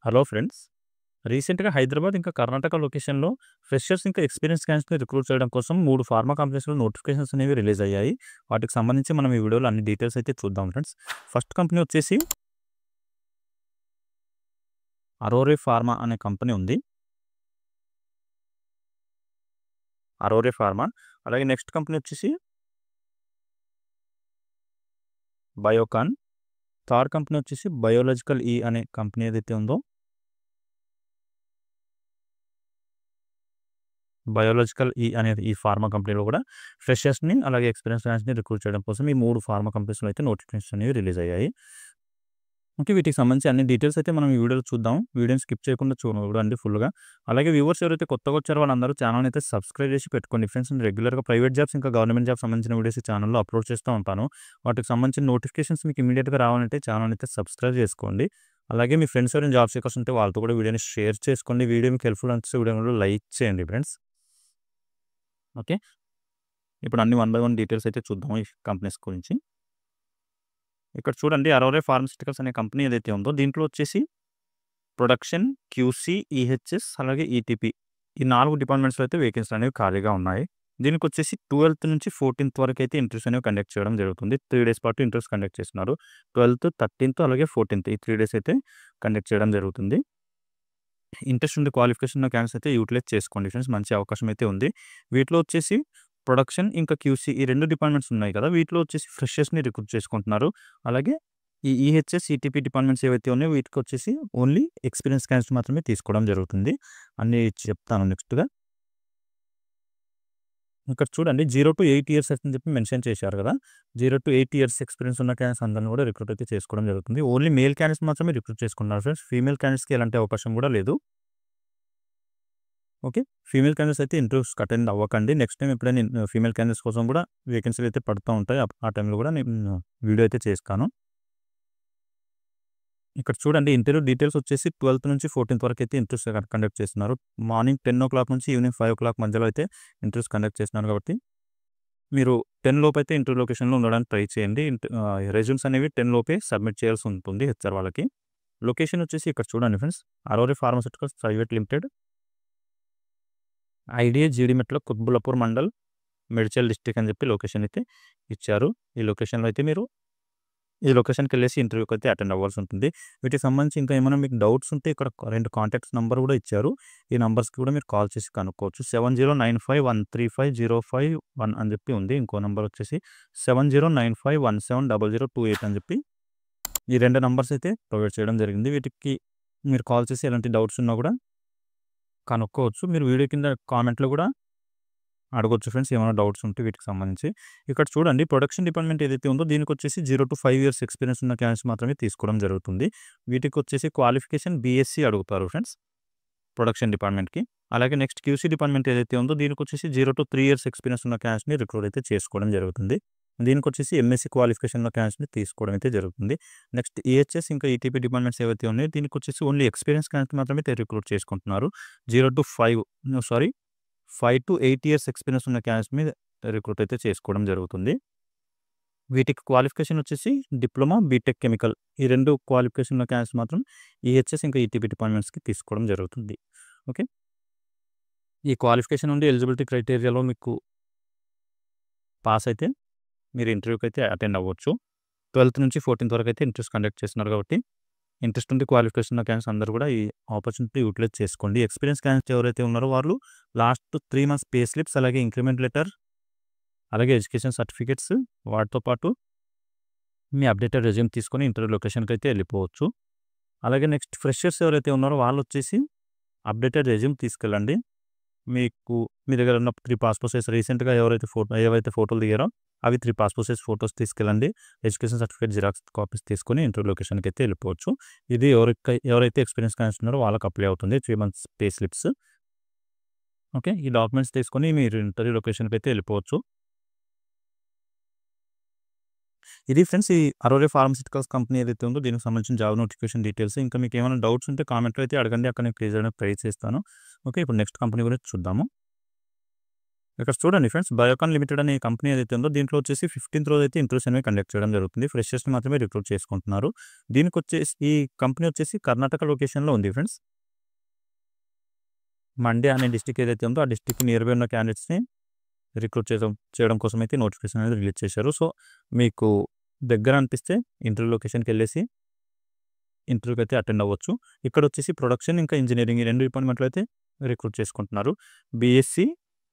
Hello friends. రీసెంట్‌గా హైదరాబాద్ ఇంకా కర్ణాటక లొకేషన్‌లో ఫ్రెషర్స్ ఇంకా ఎక్స్‌పీరియన్స్ క్యాండిడేట్స్‌ని రిక్రూట్ చేయడం కోసం 3 ఫార్మా కంపెనీస్‌లో నోటిఫికేషన్స్ అనేవి రిలీజ్ అయ్యాయి. వాటికి సంబంధించి మనం ఈ వీడియోలో అన్ని డీటెయిల్స్ అయితే చూద్దాం ఫ్రెండ్స్. ఫస్ట్ కంపెనీ వచ్చేసి అరోరే ఫార్మా అనే కంపెనీ ఉంది. అరోరే ఫార్మా. అలాగే నెక్స్ట్ కంపెనీ వచ్చేసి బయోకాన్. థర్డ్ కంపెనీ వచ్చేసి బయోలాజికల్ ఈ అనే కంపెనీ ఏదైతే ఉందో బయోలాజికల్ ఈ అనేది ఈ ఫార్మా కంపెనీలో కూడా ఫ్రెషర్స్‌ని అలాగే ఎక్స్‌పీరియన్స్ క్యాండిడేట్స్‌ని రిక్రూట్ చేయడం కోసం ఈ 3 ఫార్మా కంపెనీస్‌లో అయితే నోటిఫికేషన్స్ అనేవి రిలీజ్ అయ్యాయి. ఓకే. వీటికి సంబంధించి అన్ని డీటెయిల్స్ అయితే మనం ఈ వీడియోలో చూద్దాం. వీడియోని స్కిప్ చేయకుండా చూడండి ఫుల్‌గా. అలాగే వ్యూవర్స్ ఎవరైతే కొత్తగా వచ్చారో వాళ్ళందరూ ఛానెల్‌ని అయితే సబ్స్క్రైబ్ చేసి పెట్టుకోండి ఫ్రెండ్స్. నేను రెగ్యులర్‌గా ప్రైవేట్ జాబ్స్ ఇంకా గవర్నమెంట్ జాబ్స్ సంబంధించిన వీడియోస్ ఈ ఛానెల్‌లో అప్లోడ్ చేస్తూ ఉంటాను. వాటికి సంబంధించిన నోటిఫికేషన్స్ మీకు ఇమ్మీడియేట్‌గా రావాలంటే ఛానెల్‌ని అయితే సబ్స్క్రైబ్ చేసుకోండి. అలాగే మీ ఫ్రెండ్స్ ఎవరైనా జాబ్ సీకర్స్ ఉంటే వాళ్ళతో కూడా వీడియోని షేర్ చేసుకోండి. వీడియో మీకు హెల్ప్‌ఫుల్ అనిపిస్తే వీడియోని లైక్ చేయండి ఫ్రెండ్స్. ఓకే. ఇప్పుడు అన్ని వన్ బై వన్ డీటెయిల్స్ అయితే చూద్దాం ఈ కంపెనీస్ గురించి. ఇక్కడ చూడండి అరోరే ఫార్మాస్యూటికల్స్ అనే కంపెనీ ఏదైతే ఉందో దీంట్లో వచ్చేసి ప్రొడక్షన్, క్యూసీ, ఈహెచ్ఎస్ అలాగే ఈటీపీ ఈ 4 డిపార్ట్మెంట్స్‌లో అయితే వేకెన్సీలు అనేవి ఖాళీగా ఉన్నాయి. దీనికొచ్చేసి 12థ్ నుంచి 14థ్ వరకు అయితే ఇంటర్వ్యూస్ అనేవి కండక్ట్ చేయడం జరుగుతుంది. 3 డేస్ పాటు ఇంటర్వ్యూస్ కండక్ట్ చేస్తున్నారు. 12థ్, 13థ్ అలాగే 14థ్ ఈ 3 డేస్ అయితే కండక్ట్ చేయడం జరుగుతుంది. ఇంట్రెస్ట్ ఉండి క్వాలిఫికేషన్ ఉన్న క్యాండిడేట్స్ అయితే యూటిలైజ్ చేసుకోండి ఫ్రెండ్స్. మంచి అవకాశం అయితే ఉంది. వీటిలో వచ్చేసి ప్రొడక్షన్ ఇంకా క్యూసీ ఈ 2 డిపార్ట్మెంట్స్ ఉన్నాయి కదా! వీటిలో వచ్చేసి ఫ్రెషర్స్‌ని రిక్రూట్ చేసుకుంటున్నారు. అలాగే ఈ ఈహెచ్ఎస్, ఈటీపీ డిపార్ట్మెంట్స్ ఏవైతే ఉన్నాయో వీటికొచ్చేసి ఓన్లీ ఎక్స్‌పీరియన్స్ క్యాండిడేట్స్ మాత్రమే తీసుకోవడం జరుగుతుంది. అన్నీ చెప్తాను నెక్స్ట్‌గా. ఇక్కడ చూడండి 0-8 ఇయర్స్ అని చెప్పి మెన్షన్ చేశారు కదా! 0-8 ఇయర్స్ ఎక్స్‌పీరియన్స్ ఉన్న క్యాండిడేట్స్ అందరిని కూడా రిక్రూట్ అయితే చేసుకోవడం జరుగుతుంది. ఓన్లీ మేల్ క్యాండిడేట్స్ మాత్రమే రిక్రూట్ చేసుకుంటున్నారు ఫ్రెండ్స్. ఫీమేల్ క్యాండిడేట్స్‌కి ఎలాంటి అవకాశం కూడా లేదు. ఓకే. ఫీమేల్ క్యాండిడేట్స్ అయితే ఇంటర్వ్యూస్‌కి అటెండ్ అవ్వకండి. నెక్స్ట్ టైమ్ ఎప్పుడైనా ఫీమేల్ క్యాండిడేట్స్ కోసం కూడా వేకెన్సీలు అయితే పడుతూ ఉంటాయి. ఆ టైంలో కూడా నేను వీడియో అయితే చేస్తాను. ఇక్కడ చూడండి ఇంటర్వ్యూ డీటెయిల్స్ వచ్చేసి 12థ్ నుంచి 14థ్ వరకు అయితే ఇంటర్వ్యూస్ కండక్ట్ చేస్తున్నారు. మార్నింగ్ 10:00 నుంచి ఈవినింగ్ 5:00 మధ్యలో అయితే ఇంటర్వ్యూస్ కండక్ట్ చేస్తున్నారు కాబట్టి మీరు 10 లోపు అయితే ఇంటర్వ్యూ లొకేషన్‌లో ఉండడానికి ట్రై చేయండి. రెజ్యూమ్స్ అనేవి 10 లోపే సబ్మిట్ చేయాల్సి ఉంటుంది హెచ్ఆర్ వాళ్ళకి. లొకేషన్ వచ్చేసి ఇక్కడ చూడండి friends. Aurore pharmaceuticals private limited, IDA Jeedimetla Quthbullapur mandal, Medchal district అని చెప్పి లొకేషన్ అయితే ఇచ్చారు. ఈ లొకేషన్‌లో అయితే మీరు ఈ లొకేషన్‌కెళ్ళేసి ఇంటర్వ్యూకి అయితే అటెండ్ అవ్వాల్సి ఉంటుంది. వీటికి సంబంధించి ఇంకా ఏమైనా మీకు డౌట్స్ ఉంటే ఇక్కడ 2 కాంటాక్ట్స్ నంబర్ కూడా ఇచ్చారు. ఈ నంబర్స్‌కి కూడా మీరు కాల్ చేసి కనుక్కోవచ్చు. 7095135051 అని చెప్పి ఉంది. ఇంకో నంబర్ వచ్చేసి 7095170028 అని చెప్పి ఈ 2 నంబర్స్ అయితే ప్రొవైడ్ చేయడం జరిగింది. వీటికి మీరు కాల్ చేసి ఎలాంటి డౌట్స్ ఉన్నా కూడా కనుక్కోవచ్చు. మీరు వీడియో కింద కామెంట్‌లో కూడా అడగొచ్చు ఫ్రెండ్స్ ఏమైనా డౌట్స్ ఉంటే వీటికి సంబంధించి. ఇక్కడ చూడండి ప్రొడక్షన్ డిపార్ట్మెంట్ ఏదైతే ఉందో దీనికొచ్చేసి 0-5 ఇయర్స్ ఎక్స్‌పీరియన్స్ ఉన్న క్యాండిడేట్స్ మాత్రమే తీసుకోవడం జరుగుతుంది. వీటికొచ్చేసి క్వాలిఫికేషన్ బీఎస్సీ అడుగుతారు ఫ్రెండ్స్ ప్రొడక్షన్ డిపార్ట్మెంట్‌కి. అలాగే నెక్స్ట్ క్యూసీ డిపార్ట్మెంట్ ఏదైతే ఉందో దీనికొచ్చేసి 0-3 ఇయర్స్ ఎక్స్‌పీరియన్స్ ఉన్న క్యాండిడేట్స్‌ని రిక్రూట్ అయితే చేసుకోవడం జరుగుతుంది. దీనికొచ్చేసి ఎంఎస్సీ క్వాలిఫికేషన్ ఉన్న క్యాండిడేట్స్‌ని తీసుకోవడం అయితే జరుగుతుంది. నెక్స్ట్ ఈహెచ్ఎస్ ఇంకా ఈటీపీ డిపార్ట్మెంట్స్ ఏవైతే ఉన్నాయో దీనికొచ్చేసి ఓన్లీ ఎక్స్‌పీరియన్స్ క్యాండిడేట్స్ మాత్రమే రిక్రూట్ చేసుకుంటున్నారు. 5-8 ఇయర్స్ ఎక్స్‌పీరియన్స్ ఉన్న క్యాండిడేట్స్ మీద రిక్రూట్ అయితే చేసుకోవడం జరుగుతుంది. వీటికి క్వాలిఫికేషన్ వచ్చేసి డిప్లొమా, బీటెక్ కెమికల్ ఈ 2 క్వాలిఫికేషన్ ఉన్న క్యాండిడేట్స్ మాత్రం ఈహెచ్ఎస్ ఇంకా ఈటీపీ డిపార్ట్మెంట్స్‌కి తీసుకోవడం జరుగుతుంది. ఓకే. ఈ క్వాలిఫికేషన్ నుండి ఎలిజిబిలిటీ క్రైటీరియాలో మీకు పాస్ అయితే మీరు ఇంటర్వ్యూకి అయితే అటెండ్ అవ్వచ్చు. 12థ్ నుంచి 14థ్ వరకు అయితే ఇంటర్వ్యూస్ కండక్ట్ చేస్తున్నారు కాబట్టి ఇంట్రెస్ట్ ఉండి క్వాలిఫికేషన్ ఉన్న క్యాండిడేట్స్ అందరూ కూడా ఈ ఆపర్చునిటీ యూటిలైజ్ చేసుకోండి. ఎక్స్‌పీరియన్స్ క్యాండిడేట్స్ ఎవరైతే ఉన్నారో వాళ్ళు లాస్ట్ 3 మంత్స్ పే స్లిప్స్ అలాగే ఇంక్రిమెంట్ లెటర్ అలాగే ఎడ్యుకేషన్ సర్టిఫికేట్స్ వాటితో పాటు మీ అప్డేటెడ్ రెజ్యూమ్ తీసుకొని ఇంటర్వ్యూ లొకేషన్‌కి అయితే వెళ్ళిపోవచ్చు. అలాగే నెక్స్ట్ ఫ్రెషర్స్ ఎవరైతే ఉన్నారో వాళ్ళొచ్చేసి అప్డేటెడ్ రెజ్యూమ్ తీసుకెళ్ళండి. మీకు మీ దగ్గర ఉన్న 3 పాస్‌పోర్ట్ సైజ్ రీసెంట్‌గా ఏవైతే ఫోటోలు దిగారో అవి 3 పాస్‌పోర్ట్ సైజ్ ఫోటోస్ తీసుకెళ్ళండి. ఎడ్యుకేషన్ సర్టిఫికేట్ జిరాక్స్ కాపీస్ తీసుకొని ఇంటర్వ్యూ లొకేషన్‌కి అయితే వెళ్ళిపోవచ్చు. ఇది ఎవరైతే ఎక్స్‌పీరియన్స్ క్యాండిడేట్స్ ఉన్నారో వాళ్ళకి అప్లై అవుతుంది. 3 మంత్స్ పే స్లిప్స్. ఓకే. ఈ డాక్యుమెంట్స్ తీసుకొని మీరు ఇంటర్వ్యూ లొకేషన్‌కి అయితే వెళ్ళిపోవచ్చు. ఇది ఫ్రెండ్స్ ఈ అరోరే ఫార్మాస్యూటికల్స్ కంపెనీ ఏదైతే ఉందో దీనికి సంబంధించిన జాబ్ నోటిఫికేషన్ డీటెయిల్స్. ఇంకా మీకు ఏమైనా డౌట్స్ ఉంటే కామెంట్‌లో అయితే అడగండి. అక్కడ నేను క్లియర్ చేయడానికి ట్రై చేస్తాను. ఓకే. ఇప్పుడు నెక్స్ట్ కంపెనీ గురించి చూద్దాము. ఇక్కడ చూడండి ఫ్రెండ్స్, బయోకాన్ లిమిటెడ్ అనే కంపెనీ ఏదైతే ఉందో దీంట్లో వచ్చేసి 15th రోజు అయితే ఇంటర్వ్యూస్ అనేవి కండక్ట్ చేయడం జరుగుతుంది. ఫ్రెషర్స్‌ని మాత్రమే రిక్రూట్ చేసుకుంటున్నారు. దీనికొచ్చేసి ఈ కంపెనీ వచ్చేసి కర్ణాటక లొకేషన్‌లో ఉంది ఫ్రెండ్స్. మండ్య అనే డిస్ట్రిక్ట్ ఏదైతే ఉందో ఆ డిస్ట్రిక్ట్‌కి నియర్‌బై ఉన్న క్యాండిడేట్స్‌ని రిక్రూట్ చేయడం కోసం అయితే నోటిఫికేషన్ అనేది రిలీజ్ చేశారు. సో, మీకు దగ్గర అనిపిస్తే ఇంటర్వ్యూ లొకేషన్‌కి వెళ్ళేసి ఇంటర్వ్యూకి అయితే అటెండ్ అవ్వచ్చు. ఇక్కడ వచ్చేసి ప్రొడక్షన్ ఇంకా ఇంజినీరింగ్ ఈ 2 డిపార్ట్మెంట్‌లో అయితే రిక్రూట్ చేసుకుంటున్నారు. బీఎస్సీ,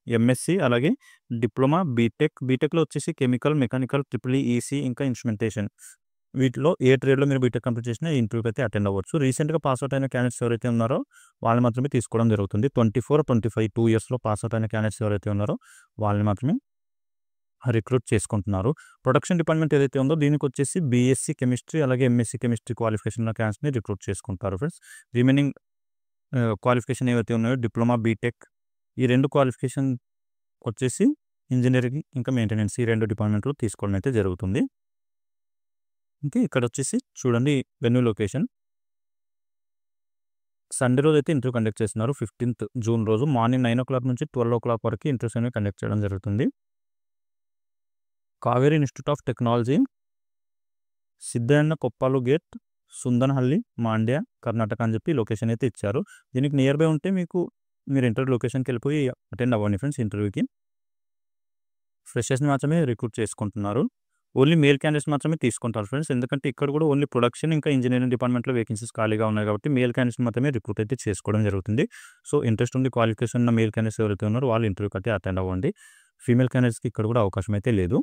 ఎంఎస్సీ అలాగే డిప్లొమా, బీటెక్‌లో వచ్చేసి కెమికల్, మెకానికల్, ట్రిపుల్ ఈసీ ఇంకా ఇన్స్ట్రుమెంటేషన్. వీటిలో ఏ ట్రేడ్‌లో మీరు బీటెక్ కంప్లీట్ చేసినా ఈ ఇంటర్వ్యూకి అయితే అటెండ్ అవ్వచ్చు. రీసెంట్‌గా పాస్ అవుట్ అయిన క్యాండిడేట్స్ ఎవరైతే ఉన్నారో వాళ్ళని మాత్రమే తీసుకోవడం జరుగుతుంది. 24, 25 2 ఇయర్స్‌లో పాస్ అవుట్ అయిన క్యాండిడేట్స్ ఎవరైతే ఉన్నారో వాళ్ళని మాత్రమే రిక్రూట్ చేసుకుంటున్నారు. ప్రొడక్షన్ డిపార్ట్మెంట్ ఏదైతే ఉందో దీనికొచ్చేసి బీఎస్సీ కెమిస్ట్రీ అలాగే ఎంఎస్సీ కెమిస్ట్రీ క్వాలిఫికేషన్ ఉన్న క్యాండిడేట్స్‌ని రిక్రూట్ చేసుకుంటారు ఫ్రెండ్స్. రిమైనింగ్ క్వాలిఫికేషన్ ఏవైతే ఉన్నాయో డిప్లొమా, బీటెక్ ఈ 2 క్వాలిఫికేషన్ వచ్చేసి ఇంజినీరింగ్ ఇంకా మెయింటెనెన్స్ ఈ 2 డిపార్ట్మెంట్‌లో తీసుకోవడం అయితే జరుగుతుంది. ఇంకా ఇక్కడ వచ్చేసి చూడండి వెన్యూ లొకేషన్. సండే రోజు అయితే ఇంటర్వ్యూ కండక్ట్ చేస్తున్నారు. 15th జూన్ రోజు మార్నింగ్ 9:00 నుంచి 12:00 వరకు ఇంటర్వ్యూస్ అనేవి కండక్ట్ చేయడం జరుగుతుంది. Kaveri institute of technology, Siddaiahna Koppalu gate, Sundahalli, Mandya, Karnataka అని చెప్పి లొకేషన్ అయితే ఇచ్చారు. దీనికి నియర్‌బై ఉంటే మీరు ఇంటర్వ్యూ లొకేషన్‌కి వెళ్ళిపోయి అటెండ్ అవ్వండి ఫ్రెండ్స్ ఇంటర్వ్యూకి. ఫ్రెషర్స్‌ని మాత్రమే రిక్రూట్ చేసుకుంటున్నారు. ఓన్లీ మేల్ క్యాండిడేట్స్ మాత్రమే తీసుకుంటారు ఫ్రెండ్స్. ఎందుకంటే ఇక్కడ కూడా ఓన్లీ ప్రొడక్షన్ ఇంకా ఇంజినీరింగ్ డిపార్ట్మెంట్‌లో వేకెన్సీస్ ఖాళీగా ఉన్నాయి కాబట్టి మేల్ క్యాండిడేట్స్‌ని మాత్రమే రిక్రూట్ అయితే చేసుకోవడం జరుగుతుంది. సో, ఇంట్రెస్ట్ ఉండి క్వాలిఫికేషన్ ఉన్న మేల్ క్యాండిడేట్స్ ఎవరైతే ఉన్నారో వాళ్ళు ఇంటర్వ్యూకి అయితే అటెండ్ అవ్వండి. ఫీమేల్ క్యాండిడేట్స్‌కి ఇక్కడ కూడా అవకాశం అయితే లేదు.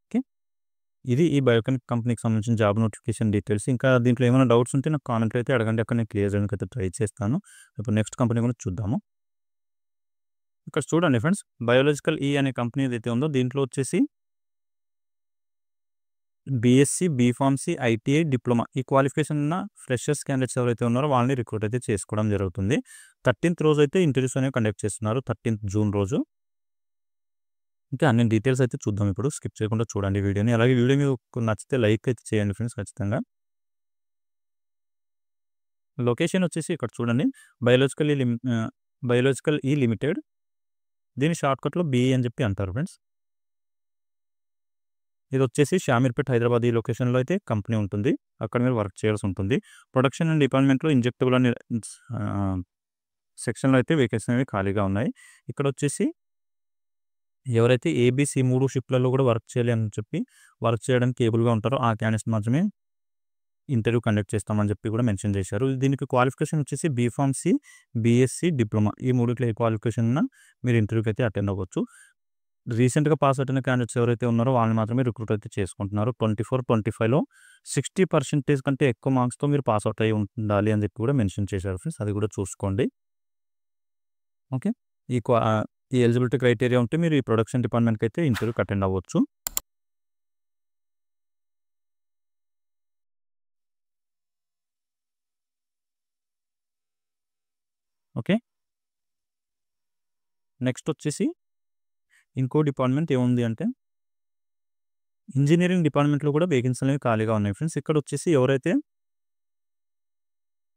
ఓకే. ఇది ఈ బయోకాన్ కంపెనీకి సంబంధించిన జాబ్ నోటిఫికేషన్ డీటెయిల్స్. ఇంకా దీంట్లో ఏమైనా డౌట్స్ ఉంటే నాకు కామెంట్‌లో అయితే అడగండి. అక్కడ నేను క్లియర్ చేయడానికి అయితే ట్రై చేస్తాను. ఇప్పుడు నెక్స్ట్ కంపెనీ కూడా చూద్దాము. ఇక్కడ చూడండి ఫ్రెండ్స్, బయోలాజికల్ ఈ అనే కంపెనీ ఏదైతే ఉందో దీంట్లో వచ్చేసి బీఎస్సీ, బీఫార్మసీ, ఐటీఐ, డిప్లొమా ఈ క్వాలిఫికేషన్ ఉన్న ఫ్రెషర్స్ క్యాండిడేట్స్ ఎవరైతే ఉన్నారో వాళ్ళని రిక్రూట్ అయితే చేసుకోవడం జరుగుతుంది. 13th రోజు అయితే ఇంటర్వ్యూస్ అనేవి కండక్ట్ చేస్తున్నారు. 13th జూన్ రోజు. ఇంకా అన్ని డీటెయిల్స్ అయితే చూద్దాం ఇప్పుడు. స్కిప్ చేయకుండా చూడండి వీడియోని. అలాగే వీడియో మీకు నచ్చితే లైక్ అయితే చేయండి ఫ్రెండ్స్ ఖచ్చితంగా. లొకేషన్ వచ్చేసి ఇక్కడ చూడండి బయోలాజికల్ ఈ లిమిటెడ్. దీని షార్ట్‌కట్‌లో బీఈ అని చెప్పి అంటారు ఫ్రెండ్స్. ఇది వచ్చేసి షామీర్పేట్ హైదరాబాద్ ఈ లొకేషన్‌లో అయితే కంపెనీ ఉంటుంది. అక్కడ మీరు వర్క్ చేయాల్సి ఉంటుంది. ప్రొడక్షన్ అండ్ డిపార్ట్మెంట్‌లో ఇంజెక్టబుల్ అనే సెక్షన్‌లో అయితే వేకెన్సీ అనేవి ఖాళీగా ఉన్నాయి. ఇక్కడ వచ్చేసి ఎవరైతే ఏబీసీ 3 షిఫ్ట్‌లలో కూడా వర్క్ చేయాలి అని చెప్పి వర్క్ చేయడానికి ఏబుల్‌గా ఉంటారో ఆ క్యాండిడేట్స్ మాత్రమే ఇంటర్వ్యూ కండక్ట్ చేస్తామని చెప్పి కూడా మెన్షన్ చేశారు. దీనికి క్వాలిఫికేషన్ వచ్చేసి బీఫార్మసీ, బీఎస్సీ, డిప్లొమా ఈ మూడిట్లో ఏ క్వాలిఫికేషన్ ఉన్నా మీరు ఇంటర్వ్యూకి అయితే అటెండ్ అవ్వచ్చు. రీసెంట్‌గా పాస్ అవుట్ అయిన క్యాండిడేట్స్ ఎవరైతే ఉన్నారో వాళ్ళని మాత్రమే రిక్రూట్ అయితే చేసుకుంటున్నారు. 24, 25లో 60% కంటే ఎక్కువ మార్క్స్‌తో మీరు పాస్ అవుట్ అయ్యి ఉండాలి అని చెప్పి కూడా మెన్షన్ చేశారు ఫ్రెండ్స్. అది కూడా చూసుకోండి. ఓకే. ఈ ఎలిజిబిలిటీ క్రైటీరియా ఉంటే మీరు ఈ ప్రొడక్షన్ డిపార్ట్మెంట్‌కి అయితే ఇంటర్వ్యూకి అటెండ్ అవ్వచ్చు. ఓకే. నెక్స్ట్ వచ్చేసి ఇంకో డిపార్ట్మెంట్ ఏముంది అంటే ఇంజినీరింగ్ డిపార్ట్మెంట్‌లో కూడా వేకెన్సీలు అనేవి ఖాళీగా ఉన్నాయి ఫ్రెండ్స్. ఇక్కడ వచ్చేసి ఎవరైతే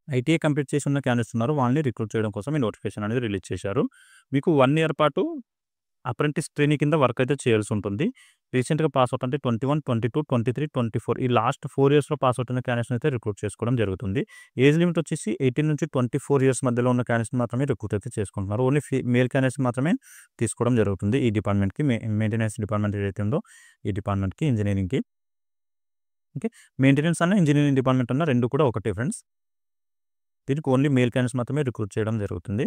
ఐటీఐ కంప్లీట్ చేసి ఉన్న క్యాండిడేట్స్ ఉన్నారో వాళ్ళని రిక్రూట్ చేయడం కోసం ఈ నోటిఫికేషన్ అనేది రిలీజ్ చేశారు. మీకు 1 ఇయర్ పాటు అప్రెంటిస్ ట్రైనీ కింద వర్క్ అయితే చేయాల్సి ఉంటుంది. రీసెంట్‌గా పాస్ అవుట్ అంటే 21, 22, 23, 24 ఈ లాస్ట్ 4 ఇయర్స్‌లో పాస్ అవుట్ అయిన క్యాండిడేట్స్‌ని అయితే రిక్రూట్ చేసుకోవడం జరుగుతుంది. ఏజ్ లిమిట్ వచ్చేసి 18 నుంచి 24 ఇయర్స్ మధ్యలో ఉన్న క్యాండిడేట్స్‌ని మాత్రమే రిక్రూట్ అయితే చేసుకుంటున్నారు. ఓన్లీ మేల్ క్యాండిడేట్స్ మాత్రమే తీసుకోవడం జరుగుతుంది ఈ డిపార్ట్మెంట్‌కి. మెయింటెనెన్స్ డిపార్ట్మెంట్ ఏదైతే ఉందో ఈ డిపార్ట్మెంట్‌కి ఇంజినీరింగ్‌కి. ఓకే. మెయింటెనెన్స్ అన్న ఇంజినీరింగ్ డిపార్ట్మెంట్ అన్న 2 కూడా ఒకటే ఫ్రెండ్స్. దీనికి ఓన్లీ మేల్ క్యాండిడేట్స్ మాత్రమే రిక్రూట్ చేయడం జరుగుతుంది.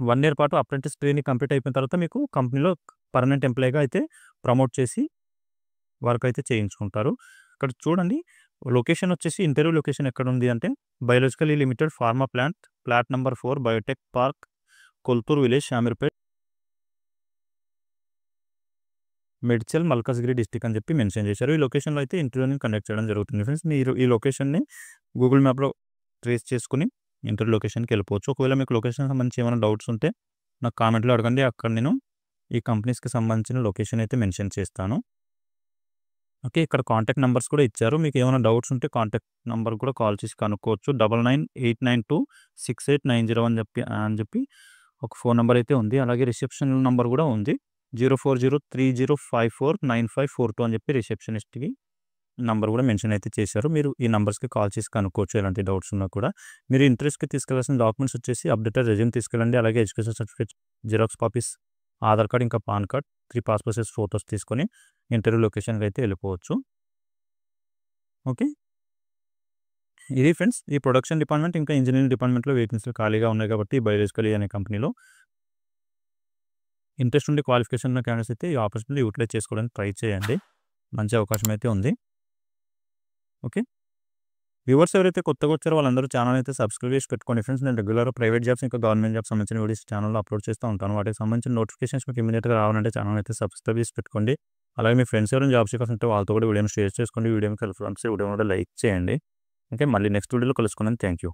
1 ఇయర్ పాటు అప్రెంటిస్ ట్రైనింగ్ కంప్లీట్ అయిపోయిన తర్వాత మీకు కంపెనీలో పర్మనెంట్ ఎంప్లాయీగా అయితే ప్రమోట్ చేసి వర్క్ అయితే చేయించుకుంటారు. ఇక్కడ చూడండి లొకేషన్ వచ్చేసి ఇంటర్వ్యూ లొకేషన్ ఎక్కడుంది అంటే biological limited pharma plot number 4 Biotech park, Kolturu village, Shamirpet, Medchal, Malkajgiri district అని చెప్పి మెన్షన్ చేశారు. ఈ లొకేషన్‌లో అయితే ఇంటర్వ్యూని కండక్ట్ చేయడం జరుగుతుంది ఫ్రెండ్స్. మీరు ఈ లొకేషన్‌ని గూగుల్ మ్యాప్‌లో ట్రేస్ చేసుకొని ఇంటర్వ్యూ లొకేషన్‌కి వెళ్ళిపోవచ్చు. ఒకవేళ మీకు లొకేషన్‌కి సంబంధించి ఏమైనా డౌట్స్ ఉంటే నాకు కామెంట్‌లో అడగండి. అక్కడ నేను ఈ కంపెనీస్‌కి సంబంధించిన లొకేషన్ అయితే మెన్షన్ చేస్తాను. ఓకే. ఇక్కడ కాంటాక్ట్ నంబర్స్ కూడా ఇచ్చారు. మీకు ఏమైనా డౌట్స్ ఉంటే కాంటాక్ట్ నంబర్ కూడా కాల్ చేసి కనుక్కోవచ్చు. 9989268990 అని చెప్పి ఒక ఫోన్ నంబర్ అయితే ఉంది. అలాగే రిసెప్షన్ నంబర్ కూడా ఉంది. 0403054954 అని చెప్పి రిసెప్షనిస్ట్‌కి నంబర్ కూడా మెన్షన్ అయితే చేశారు. మీరు ఈ నంబర్స్‌కి కాల్ చేసి కనుక్కోవచ్చు ఎలాంటి డౌట్స్ ఉన్నా కూడా. మీరు ఇంటర్వ్యూస్‌కి తీసుకెళ్లాల్సిన డాక్యుమెంట్స్ వచ్చేసి అప్డేటెడ్ రెజ్యూమ్ తీసుకెళ్ళండి. అలాగే education certificate, xerox copies, Aadhaar card, ఇంకా PAN card, 3 passport size photos తీసుకొని ఇంటర్వ్యూ లొకేషన్‌కి అయితే వెళ్ళిపోవచ్చు. ఓకే. ఇది ఫ్రెండ్స్ ఈ ప్రొడక్షన్ డిపార్ట్మెంట్ ఇంకా ఇంజినీరింగ్ డిపార్ట్మెంట్‌లో వేకెన్సీలు ఖాళీగా ఉన్నాయి కాబట్టి బయోలాజికల్ అనే కంపెనీలో ఇంట్రెస్ట్ ఉండి క్వాలిఫికేషన్ ఉన్న క్యాండిడేట్స్ అయితే ఈ ఆపర్చునిటీ యూటిలైజ్ చేసుకోవడానికి ట్రై చేయండి. మంచి అవకాశం అయితే ఉంది. ఓకే. వ్యూవర్స్ ఎవరైతే కొత్తగా వచ్చారో వాళ్ళందరూ ఛానల్ అయితే సబ్స్క్రైబ్ చేసి పెట్టుకోండి ఫ్రెండ్స్. నేను రెగ్యులర్‌గా ప్రైవేట్ జాబ్స్ ఇంకా గవర్నమెంట్ జాబ్స్ సంబంధించిన వీడియోస్ ఛానల్‌లో అప్లోడ్ చేస్తూ ఉంటాను. వాటికి సంబంధించిన నోటిఫికేషన్స్ మీకు ఇమ్మీడియేట్‌గా రావాలంటే ఛానల్ అయితే సబ్స్క్రైబ్ చేసి పెట్టుకోండి. అలాగే మీ ఫ్రెండ్స్ ఎవరైనా జాబ్ సీకర్స్ ఉంటే వాళ్ళతో కూడా వీడియోని షేర్ చేసుకోండి. వీడియోని కూడా లైక్ చేయండి. ఓకే. మళ్ళీ నెక్స్ట్ వీడియోలో కలుసుకుందాం. Thank you.